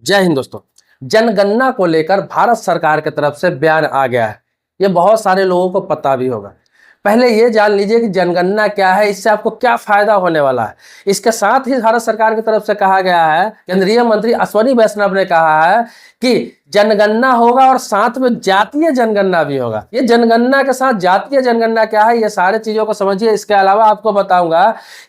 जय हिंद दोस्तों। जनगणना को लेकर भारत सरकार की तरफ से बयान आ गया है। ये बहुत सारे लोगों को पता भी होगा। पहले ये जान लीजिए कि जनगणना क्या है, इससे आपको क्या फायदा होने वाला है। इसके साथ ही भारत सरकार की तरफ से कहा गया है, केंद्रीय मंत्री अश्विनी वैष्णव ने कहा है कि जनगणना होगा और साथ में जातीय जनगणना भी होगा। ये जनगणना के साथ जातीय जनगणना क्या है, ये सारे चीजों को समझिए। इसके अलावा आपको बताऊंगा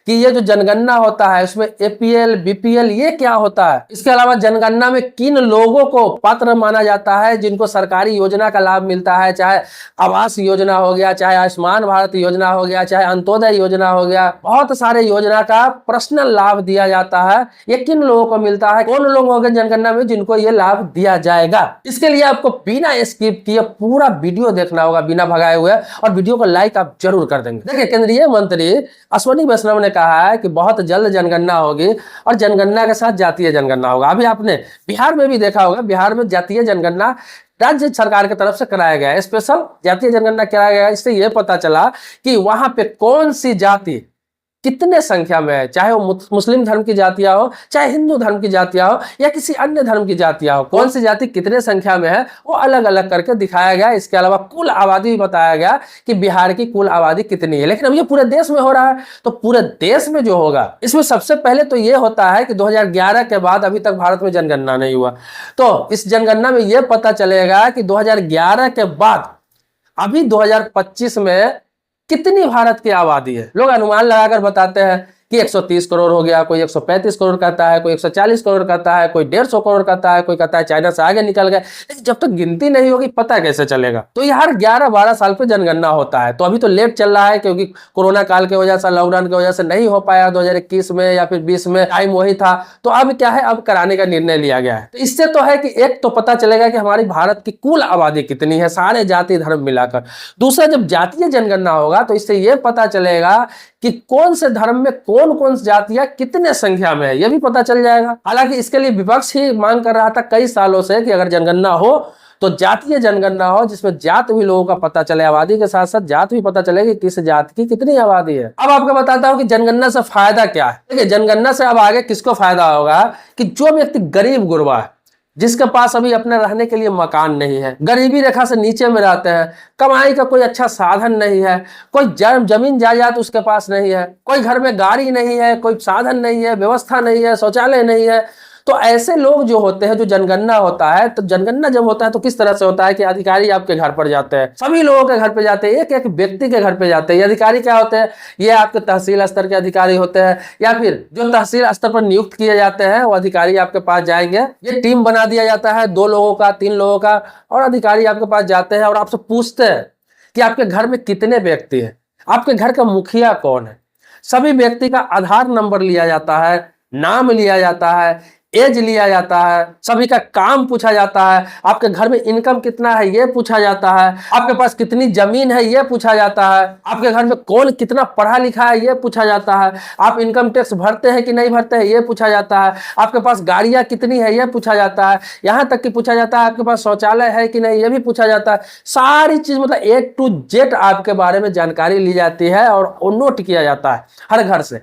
कि ये जो जनगणना होता है उसमें एपीएल बीपीएल ये क्या होता है। इसके अलावा जनगणना में किन लोगों को पात्र माना जाता है जिनको सरकारी योजना का लाभ मिलता है, चाहे आवास योजना हो गया, चाहे आयुष्मान भारत योजना हो गया, चाहे अंत्योदय योजना हो गया। बहुत सारे योजना का पर्सनल लाभ दिया जाता है। ये किन लोगों को मिलता है, कौन लोग होंगे जनगणना में जिनको ये लाभ दिया जाएगा। इसके लिए आपको बिना स्किप किए पूरा वीडियो देखना होगा, बिना भगाए हुए, और वीडियो को लाइक आप जरूर कर देंगे। देखिए, केंद्रीय मंत्री अश्विनी वैष्णव ने कहा है कि बहुत जल्द जनगणना होगी और जनगणना के साथ जातीय जनगणना होगा। अभी आपने बिहार में भी देखा होगा, बिहार में जातीय जनगणना राज्य सरकार की तरफ से कराया गया है। स्पेशल जातीय जनगणना कराया गया है। इससे यह पता चला कि वहां पे कौन सी जाति कितने संख्या में है, चाहे वो मुस्लिम धर्म की जातियां हो, चाहे हिंदू धर्म की जातियां हो, या किसी अन्य धर्म की जातियां हो, कौन सी जाति कितने संख्या में है वो अलग अलग करके दिखाया गया। इसके अलावा कुल आबादी भी बताया गया कि बिहार की कुल आबादी कितनी है। लेकिन अब ये पूरे देश में हो रहा है, तो पूरे देश में जो होगा इसमें सबसे पहले तो ये होता है कि 2011 के बाद अभी तक भारत में जनगणना नहीं हुआ। तो इस जनगणना में यह पता चलेगा कि 2011 के बाद अभी 2025 में कितनी भारत की आबादी है। लोग अनुमान लगाकर बताते हैं कि 130 करोड़ हो गया, कोई 135 करोड़ कहता है, कोई 140 करोड़ कहता है, कोई 150 करोड़ कहता है, कोई कहता है चाइना से आगे निकल गए। लेकिन जब तक गिनती नहीं होगी पता कैसे चलेगा। तो ये हर 11-12 साल पे जनगणना होता है। तो अभी तो लेट चल रहा है क्योंकि कोरोना काल की वजह से, लॉकडाउन की वजह से नहीं हो पाया 2021 में या फिर 20 में, टाइम वही था। तो अब क्या है, अब कराने का निर्णय लिया गया है। तो इससे तो है कि एक तो पता चलेगा कि हमारी भारत की कुल आबादी कितनी है, सारे जाति धर्म मिलाकर। दूसरा, जब जातीय जनगणना होगा तो इससे यह पता चलेगा कि कौन से धर्म में कौन कौन सी जातियां कितने संख्या में है, यह भी पता चल जाएगा। हालांकि इसके लिए विपक्ष ही मांग कर रहा था कई सालों से कि अगर जनगणना हो तो जातीय जनगणना हो, जिसमें जात भी लोगों का पता चले, आबादी के साथ साथ जात भी पता चले कि किस जात की कितनी आबादी है। अब आपको बताता हूं कि जनगणना से फायदा क्या है। देखिए, जनगणना से अब आगे किसको फायदा होगा कि जो व्यक्ति गरीब गुरबा है, जिसके पास अभी अपने रहने के लिए मकान नहीं है, गरीबी रेखा से नीचे में रहते हैं, कमाई का कोई अच्छा साधन नहीं है, कोई जमीन जायदाद उसके पास नहीं है, कोई घर में गाड़ी नहीं है, कोई साधन नहीं है, व्यवस्था नहीं है, शौचालय नहीं है। तो ऐसे लोग जो होते हैं, जो जनगणना होता है, तो जनगणना जब होता है तो किस तरह से होता है कि अधिकारी आपके घर पर जाते हैं, सभी लोगों के घर पे जाते हैं, एक एक व्यक्ति के घर पे जाते हैं। ये अधिकारी क्या होते हैं, ये आपके तहसील स्तर के अधिकारी होते हैं, या फिर जो तहसील स्तर पर नियुक्त किए जाते हैं वो अधिकारी आपके पास जाएंगे। ये टीम बना दिया जाता है 2 लोगों का, 3 लोगों का, और अधिकारी आपके पास जाते हैं और आपसे पूछते हैं कि आपके घर में कितने व्यक्ति हैं, आपके घर का मुखिया कौन है। सभी व्यक्ति का आधार नंबर लिया जाता है, नाम लिया जाता है, एज लिया जाता है, सभी का काम पूछा जाता है, आपके घर में इनकम कितना है ये पूछा जाता है, आपके पास कितनी जमीन है ये पूछा जाता है, आपके घर में कौन कितना पढ़ा लिखा है ये पूछा जाता है, आप इनकम टैक्स भरते हैं कि नहीं भरते हैं ये पूछा जाता है, आपके पास गाड़ियां कितनी है ये पूछा जाता है, यहाँ तक कि पूछा जाता है आपके पास शौचालय है कि नहीं ये भी पूछा जाता है। सारी चीज मतलब A to Z आपके बारे में जानकारी ली जाती है और नोट किया जाता है हर घर से।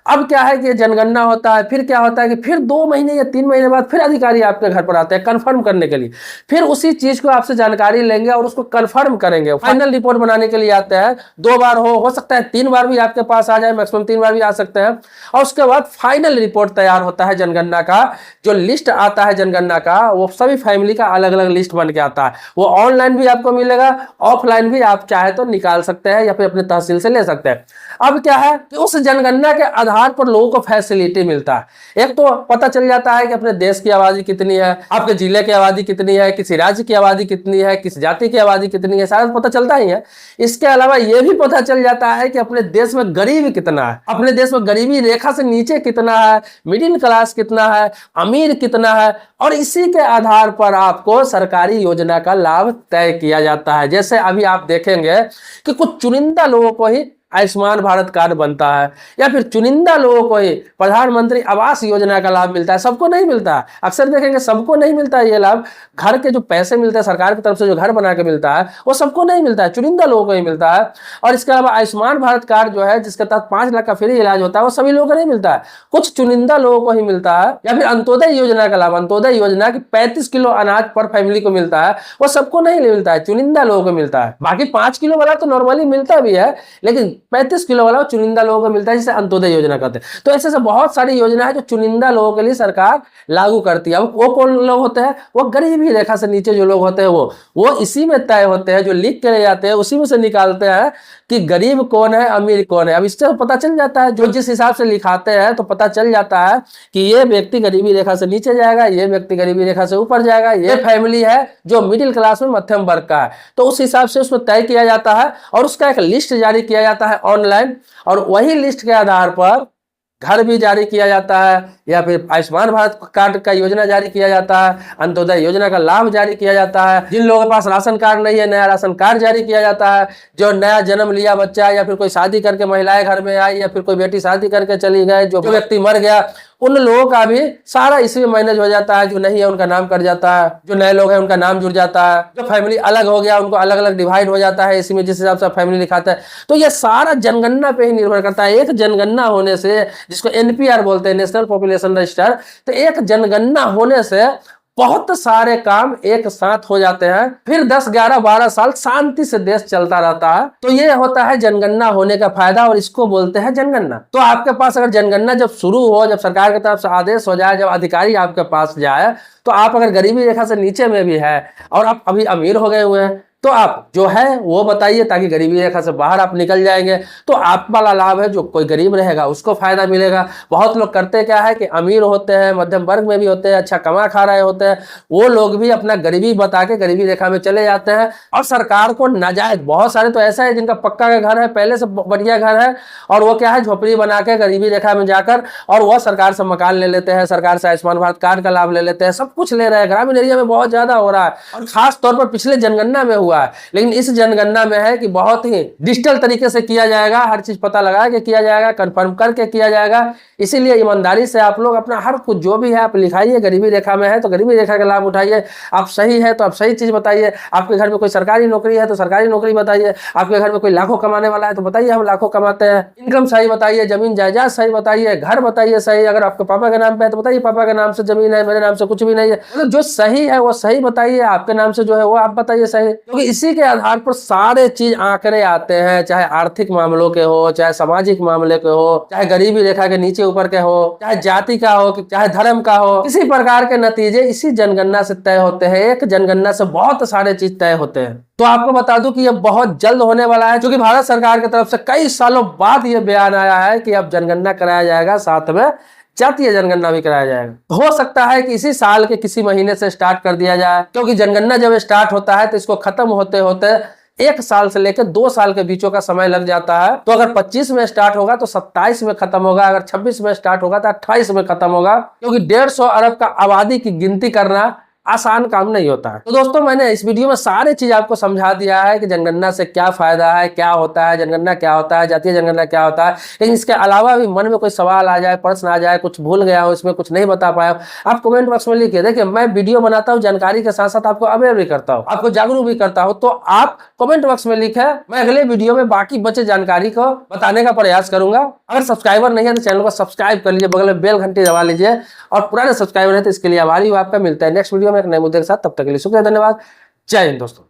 अब क्या है कि जनगणना होता है, फिर क्या होता है कि फिर 2 महीने या 3 महीने बाद फिर अधिकारी आपके घर पर आते हैं कंफर्म करने के लिए। फिर उसी चीज को आपसे जानकारी लेंगे और उसको कंफर्म करेंगे, फाइनल रिपोर्ट बनाने के लिए आते हैं। 2 बार हो सकता है 3 बार भी आपके पास आ जाए, मैक्सिमम 3 बार भी आ सकते हैं। और उसके बाद फाइनल रिपोर्ट तैयार होता है जनगणना का। जो लिस्ट आता है जनगणना का, वो सभी फैमिली का अलग अलग लिस्ट बन के आता है। वो ऑनलाइन भी आपको मिलेगा, ऑफलाइन भी आप चाहे तो निकाल सकते हैं या फिर अपने तहसील से ले सकते हैं। अब क्या है कि उस जनगणना के आधार पर लोगों को फैसिलिटी मिलता है। एक तो पता चल जाता है कि अपने देश की आबादी कितनी है, आपके जिले की आबादी कितनी है, किसी राज्य की आबादी कितनी है, किस जाति की आबादी कितनी है, सारा पता चलता ही है। इसके अलावा यह भी पता चल जाता है कि अपने देश में गरीब कितना है, अपने देश में गरीबी रेखा से नीचे कितना है, मिडिल क्लास कितना है, अमीर कितना है, और इसी के आधार पर आपको सरकारी योजना का लाभ तय किया जाता है। जैसे अभी आप देखेंगे कि कुछ चुनिंदा लोगों को ही आयुष्मान भारत कार्ड बनता है, या फिर चुनिंदा लोगों को ही प्रधानमंत्री आवास योजना का लाभ मिलता है, सबको नहीं मिलता है। अक्सर देखेंगे सबको नहीं मिलता है ये लाभ। घर के जो पैसे मिलते हैं सरकार की तरफ से, जो घर बना के मिलता है, वो सबको नहीं मिलता है, चुनिंदा लोगों को ही मिलता है। और इसके अलावा आयुष्मान भारत कार्ड जो है, जिसके तहत 5 लाख का फ्री इलाज होता है, वो सभी लोगों को नहीं मिलता है, कुछ चुनिंदा लोगों को ही मिलता है। या फिर अंत्योदय योजना का लाभ, अंत्योदय योजना की 35 किलो अनाज पर फैमिली को मिलता है, वो सबको नहीं मिलता है, चुनिंदा लोगों को मिलता है। बाकी 5 किलो वाला तो नॉर्मली मिलता भी है, लेकिन 35 किलो वाला चुनिंदा लोगों को मिलता है, जिसे अंत्योदय योजना कहते हैं। तो ऐसे बहुत सारी योजना है जो चुनिंदा लोगों के लिए सरकार लागू करती है। वो कौन लोग होते हैं? वो गरीबी रेखा से नीचे जो लोग होते हैं, वो इसी में तय होते हैं, जो लिख के ले जाते हैं उसी में से निकालते हैं कि गरीब कौन है, अमीर कौन है। अब इससे पता चल जाता है, जो जिस हिसाब से लिखाते हैं तो पता चल जाता है कि ये व्यक्ति गरीबी रेखा से नीचे जाएगा, ये व्यक्ति गरीबी रेखा से ऊपर जाएगा, ये फैमिली है जो मिडिल क्लास में मध्यम वर्ग का है। तो उस हिसाब से उसमें तय किया जाता है और उसका एक लिस्ट जारी किया जाता है ऑनलाइन, और वही लिस्ट के आधार पर घर भी जारी किया जाता है, या फिर आयुष्मान भारत कार्ड का योजना जारी किया जाता है, अंत्योदय योजना का लाभ जारी किया जाता है। जिन लोगों के पास राशन कार्ड नहीं है, नया राशन कार्ड जारी किया जाता है। जो नया जन्म लिया बच्चा, या फिर कोई शादी करके महिलाएं घर में आई, या फिर कोई बेटी शादी करके चली गई, जो व्यक्ति मर गया, उन लोगों का भी सारा इसमें मैनेज हो जाता है। जो नहीं है उनका नाम कट जाता है, जो नए लोग हैं उनका नाम जुड़ जाता है, जो फैमिली अलग हो गया उनको अलग अलग डिवाइड हो जाता है, इसी में जिस हिसाब से फैमिली लिखाता है। तो ये सारा जनगणना पे ही निर्भर करता है। एक जनगणना होने से, जिसको एनपीआर बोलते हैं, नेशनल पॉपुलेशन रजिस्टर, तो एक जनगणना होने से बहुत सारे काम एक साथ हो जाते हैं, फिर 10, 11, 12 साल शांति से देश चलता रहता है। तो ये होता है जनगणना होने का फायदा, और इसको बोलते हैं जनगणना। तो आपके पास अगर जनगणना जब शुरू हो, जब सरकार की तरफ से आदेश हो जाए, जब अधिकारी आपके पास जाए, तो आप अगर गरीबी रेखा से नीचे में भी है और आप अभी अमीर हो गए हुए हैं, तो आप जो है वो बताइए, ताकि गरीबी रेखा से बाहर आप निकल जाएंगे। तो आप वाला लाभ है, जो कोई गरीब रहेगा उसको फायदा मिलेगा। बहुत लोग करते क्या है कि अमीर होते हैं, मध्यम वर्ग में भी होते हैं, अच्छा कमा खा रहे होते हैं, वो लोग भी अपना गरीबी बता के गरीबी रेखा में चले जाते हैं, और सरकार को नाजायज, बहुत सारे तो ऐसा है जिनका पक्का का घर है, पहले से बढ़िया घर है, और वो क्या है, झोपड़ी बना के गरीबी रेखा में जाकर, और वह सरकार से मकान ले लेते हैं, सरकार से आयुष्मान भारत कार्ड का लाभ ले लेते हैं, सब कुछ ले रहे हैं। ग्रामीण एरिया में बहुत ज्यादा हो रहा है, और खास तौर पर पिछले जनगणना में हुआ है। लेकिन इस जनगणना में है कि बहुत ही डिजिटल तरीके से किया जाएगा, हर चीज पता लगा के किया जाएगा, कंफर्म करके किया जाएगा। इसीलिए ईमानदारी से आप लोग अपना हर कुछ जो भी है आप लिखाइए। गरीबी रेखा में है तो गरीबी रेखा का लाभ उठाइए, आप सही है तो आप सही चीज बताइए। आपके घर में कोई सरकारी नौकरी है तो सरकारी नौकरी बताइए। आपके घर में कोई लाखों कमाने वाला है तो बताइए हम लाखों कमाते हैं। इनकम सही बताइए, जमीन जायदाद सही बताइए, घर बताइए सही। अगर आपके पापा के नाम पे है तो बताइए पापा के नाम से जमीन है, मेरे नाम से कुछ भी नहीं है। मतलब जो सही है वो सही बताइए, आपके नाम से जो है वो आप बताइए सही, क्योंकि इसी के आधार पर सारे चीज आंकड़े आते हैं, चाहे आर्थिक मामलों के हो, चाहे सामाजिक मामले के हो, चाहे गरीबी रेखा के नीचे ऊपर के हो, चाहे जाति का हो, चाहे धर्म का हो। किसी प्रकार के नतीजे इसी जनगणना से तय होते हैं। एक जनगणना से बहुत सारे चीज तय होते हैं। तो आपको बता दूं कि यह बहुत जल्द होने वाला है, क्योंकि भारत सरकार की तरफ से कई सालों बाद यह बयान आया है कि अब जनगणना कराया जाएगा, साथ में जातीय जनगणना भी कराया जाएगा। हो सकता है कि इसी साल के किसी महीने से स्टार्ट कर दिया जाए, क्योंकि जनगणना जब स्टार्ट होता है तो इसको खत्म होते होते 1 साल से लेकर 2 साल के बीचों का समय लग जाता है। तो अगर 25 में स्टार्ट होगा तो 27 में खत्म होगा, अगर 26 में स्टार्ट होगा तो 28 में खत्म होगा, क्योंकि 150 अरब का आबादी की गिनती करना आसान काम नहीं होता है। तो दोस्तों मैंने इस वीडियो में सारे चीज आपको समझा दिया है कि जनगणना से क्या फायदा है, क्या होता है, जनगणना क्या होता है, जातीय जनगणना क्या होता है। लेकिन इसके अलावा भी मन में कोई सवाल आ जाए, प्रश्न आ जाए, कुछ भूल गया हो, इसमें कुछ नहीं बता पाया, आप कमेंट बॉक्स में लिखिए। देखिए मैं वीडियो बनाता हूँ जानकारी के साथ साथ आपको अवेयर भी करता हूँ, आपको जागरूक भी करता हूँ। तो आप कमेंट बॉक्स में लिखे, मैं अगले वीडियो में बाकी बचे जानकारी को बताने का प्रयास करूंगा। अगर सब्सक्राइबर नहीं है तो चैनल को सब्सक्राइब कर लीजिए, बगल में बेल घंटी दबा लीजिए, और पुराने सब्सक्राइबर है तो इसके लिए आभारी हूँ आपका। मिलता है नेक्स्ट वीडियो में एक नए मुद्दे के साथ, तब तक के लिए शुक्रिया, धन्यवाद, जय हिंद दोस्तों।